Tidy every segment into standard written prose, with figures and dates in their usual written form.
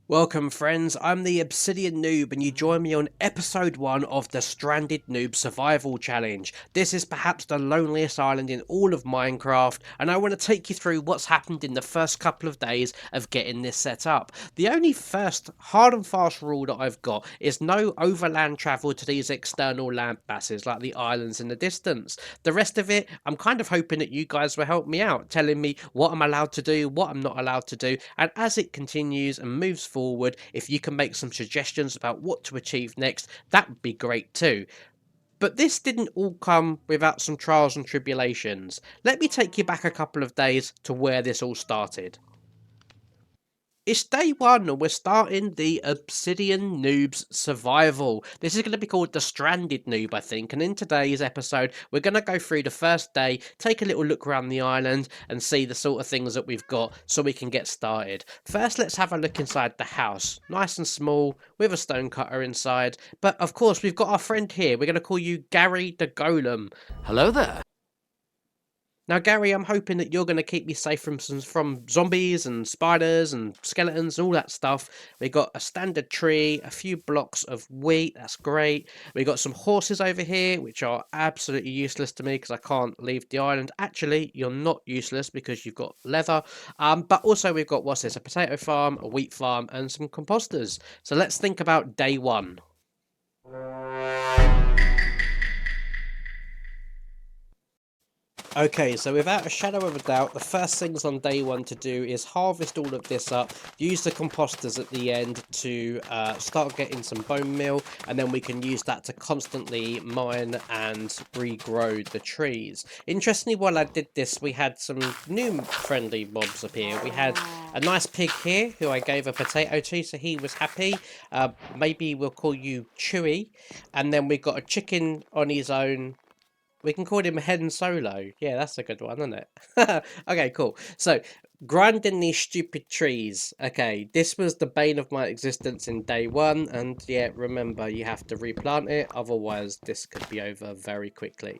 Welcome friends, I'm the Obsidian Noob and you join me on episode 1 of the Stranded Noob Survival Challenge. This is perhaps the loneliest island in all of Minecraft and I want to take you through what's happened in the first couple of days of getting this set up. The only first hard and fast rule that I've got is no overland travel to these external land masses like the islands in the distance. The rest of it, I'm kind of hoping that you guys will help me out, telling me what I'm allowed to do, what I'm not allowed to do, and as it continues and moves forward, if you can make some suggestions about what to achieve next, that would be great too. But this didn't all come without some trials and tribulations. Let me take you back a couple of days to where this all started. It's day 1 and we're starting the Obsidian Noob's survival. This is going to be called the Stranded Noob, I think, and in today's episode we're going to go through the first day, take a little look around the island and see the sort of things that we've got so we can get started. First, let's have a look inside the house. Nice and small, with a stone cutter inside, but of course we've got our friend here. We're going to call you Gary the Golem. Hello there. Now, Gary, I'm hoping that you're going to keep me safe from zombies and spiders and skeletons and all that stuff. We got a standard tree, a few blocks of wheat. That's great. We got some horses over here, which are absolutely useless to me because I can't leave the island. Actually, you're not useless because you've got leather. But also we've got, what's this? A potato farm, a wheat farm, and some composters. So let's think about day 1. Okay, so without a shadow of a doubt, the first things on day 1 to do is harvest all of this up, use the composters at the end to start getting some bone meal, and then we can use that to constantly mine and regrow the trees. Interestingly, while I did this, we had some new friendly mobs up here. We had a nice pig here, who I gave a potato to, so he was happy. Maybe we'll call you Chewy. And then we got a chicken on his own. We can call him Hen Solo. Yeah, that's a good one, isn't it? Okay, cool. So, grinding these stupid trees. Okay, this was the bane of my existence in day 1. And yeah, remember, you have to replant it. Otherwise, this could be over very quickly.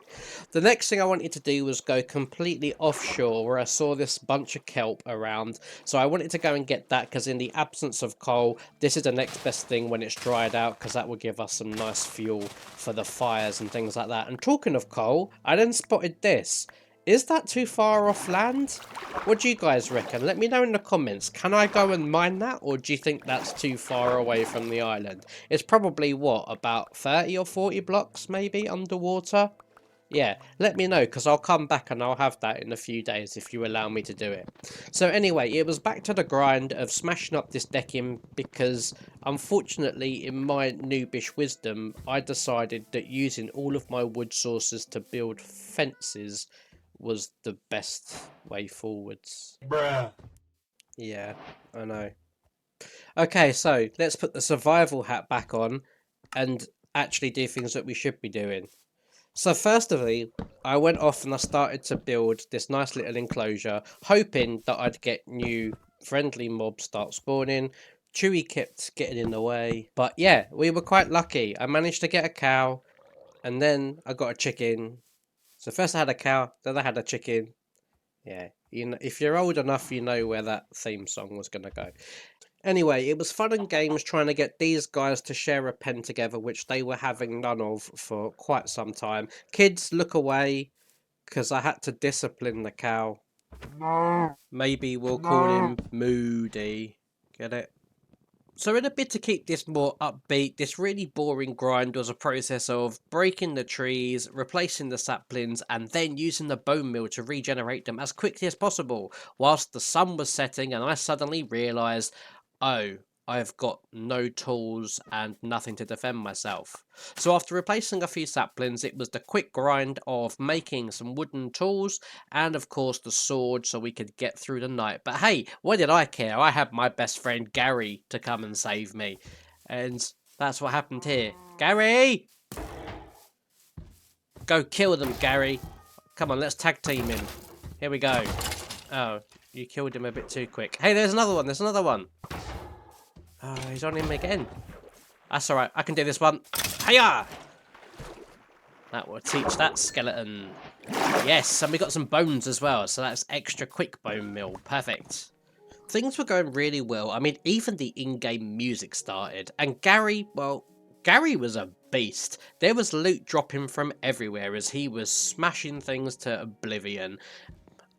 The next thing I wanted to do was go completely offshore where I saw this bunch of kelp around. So I wanted to go and get that because in the absence of coal, this is the next best thing when it's dried out because that will give us some nice fuel for the fires and things like that. And talking of coal, I then spotted this. Is that too far off land? What do you guys reckon? Let me know in the comments. Can I go and mine that, or do you think that's too far away from the island? It's probably, what, about 30 or 40 blocks maybe underwater? Yeah, let me know because I'll come back and I'll have that in a few days if you allow me to do it. So anyway, it was back to the grind of smashing up this decking because unfortunately in my noobish wisdom I decided that using all of my wood sources to build fences was the best way forwards. Bruh. Yeah, I know. Okay, so let's put the survival hat back on and actually do things that we should be doing. So firstly, I went off and I started to build this nice little enclosure, hoping that I'd get new friendly mobs start spawning. Chewy kept getting in the way. But yeah, we were quite lucky. I managed to get a cow, and then I got a chicken. So first I had a cow, then I had a chicken. Yeah, you know, if you're old enough, you know where that theme song was going to go. Anyway, it was fun and games trying to get these guys to share a pen together, which they were having none of for quite some time. Kids, look away, because I had to discipline the cow. No. Maybe we'll call him Moody. Get it? So in a bid to keep this more upbeat, this really boring grind was a process of breaking the trees, replacing the saplings, and then using the bone meal to regenerate them as quickly as possible, whilst the sun was setting and I suddenly realised, oh, I've got no tools and nothing to defend myself. So after replacing a few saplings, it was the quick grind of making some wooden tools and of course the sword so we could get through the night. But hey, what did I care? I had my best friend Gary to come and save me. And that's what happened here. Gary! Go kill them, Gary. Come on, let's tag team him. Here we go. Oh, you killed him a bit too quick. Hey, there's another one. There's another one. Oh, he's on him again. That's alright. I can do this one. Hiya! That will teach that skeleton. Yes, and we got some bones as well, so that's extra quick bone meal. Perfect. Things were going really well. I mean, even the in-game music started, and Gary, well, Gary was a beast. There was loot dropping from everywhere as he was smashing things to oblivion.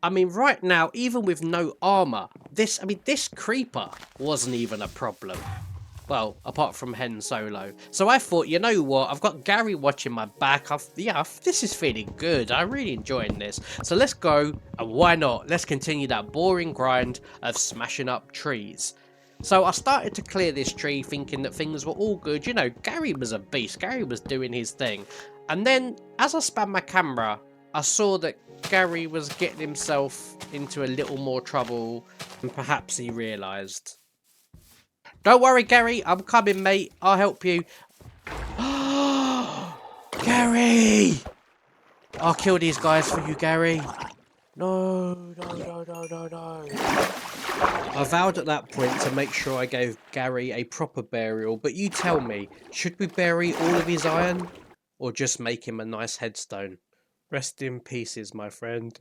I mean, right now, even with no armor, this creeper wasn't even a problem. Well, apart from Hen Solo. So I thought, you know what, I've got Gary watching my back. This is feeling good. I'm really enjoying this. So let's go, and why not? Let's continue that boring grind of smashing up trees. So I started to clear this tree thinking that things were all good. You know, Gary was a beast. Gary was doing his thing. And then, as I spun my camera, I saw that Gary was getting himself into a little more trouble than perhaps he realised. Don't worry, Gary. I'm coming, mate. I'll help you. Gary! I'll kill these guys for you, Gary. No, no, no, no, no, no. I vowed at that point to make sure I gave Gary a proper burial, but you tell me, should we bury all of his iron? Or just make him a nice headstone? Rest in pieces, my friend.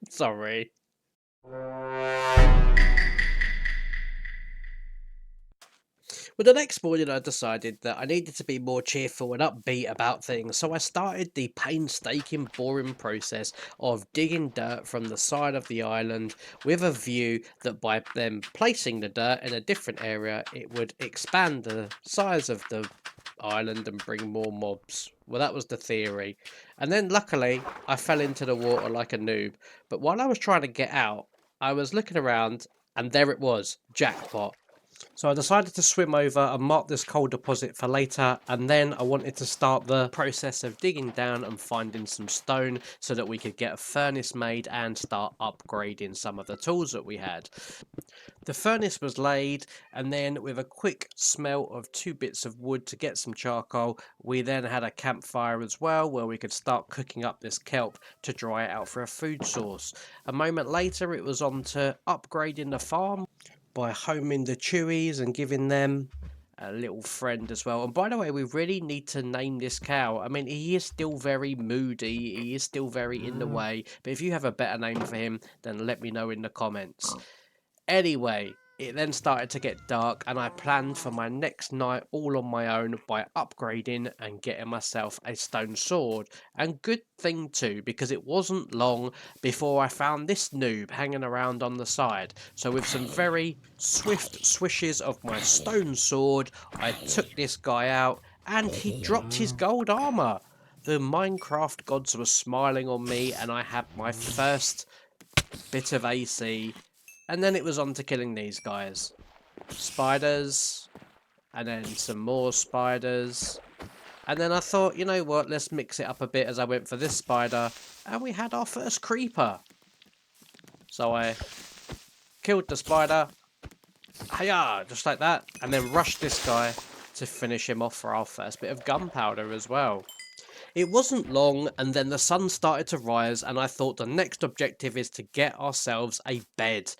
Sorry. Well, the next morning I decided that I needed to be more cheerful and upbeat about things, so I started the painstaking, boring process of digging dirt from the side of the island with a view that by them placing the dirt in a different area, it would expand the size of the island and bring more mobs. Well, that was the theory. And then luckily, I fell into the water like a noob, but while I was trying to get out, I was looking around and there it was, jackpot. So I decided to swim over and mark this coal deposit for later, and then I wanted to start the process of digging down and finding some stone so that we could get a furnace made and start upgrading some of the tools that we had. The furnace was laid, and then with a quick smelt of 2 bits of wood to get some charcoal, we then had a campfire as well where we could start cooking up this kelp to dry it out for a food source. A moment later it was on to upgrading the farm by homing the chewies and giving them a little friend as well. And by the way, we really need to name this cow. I mean, he is still very moody, he is still very in the way, but if you have a better name for him, then let me know in the comments. Anyway, it then started to get dark and I planned for my next night all on my own by upgrading and getting myself a stone sword. And good thing too, because it wasn't long before I found this noob hanging around on the side. So with some very swift swishes of my stone sword, I took this guy out and he dropped his gold armor. The Minecraft gods were smiling on me and I had my first bit of AC. And then it was on to killing these guys. Spiders. And then some more spiders. And then I thought, you know what, let's mix it up a bit as I went for this spider. And we had our first creeper. So I killed the spider. Hiya! Just like that. And then rushed this guy to finish him off for our first bit of gunpowder as well. It wasn't long, and then the sun started to rise, and I thought the next objective is to get ourselves a bed.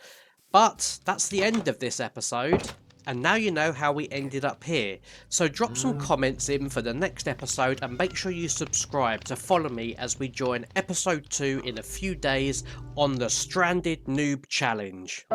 But that's the end of this episode, and now you know how we ended up here. So drop some comments in for the next episode, and make sure you subscribe to follow me as we join episode 2 in a few days on the Stranded Noob Challenge.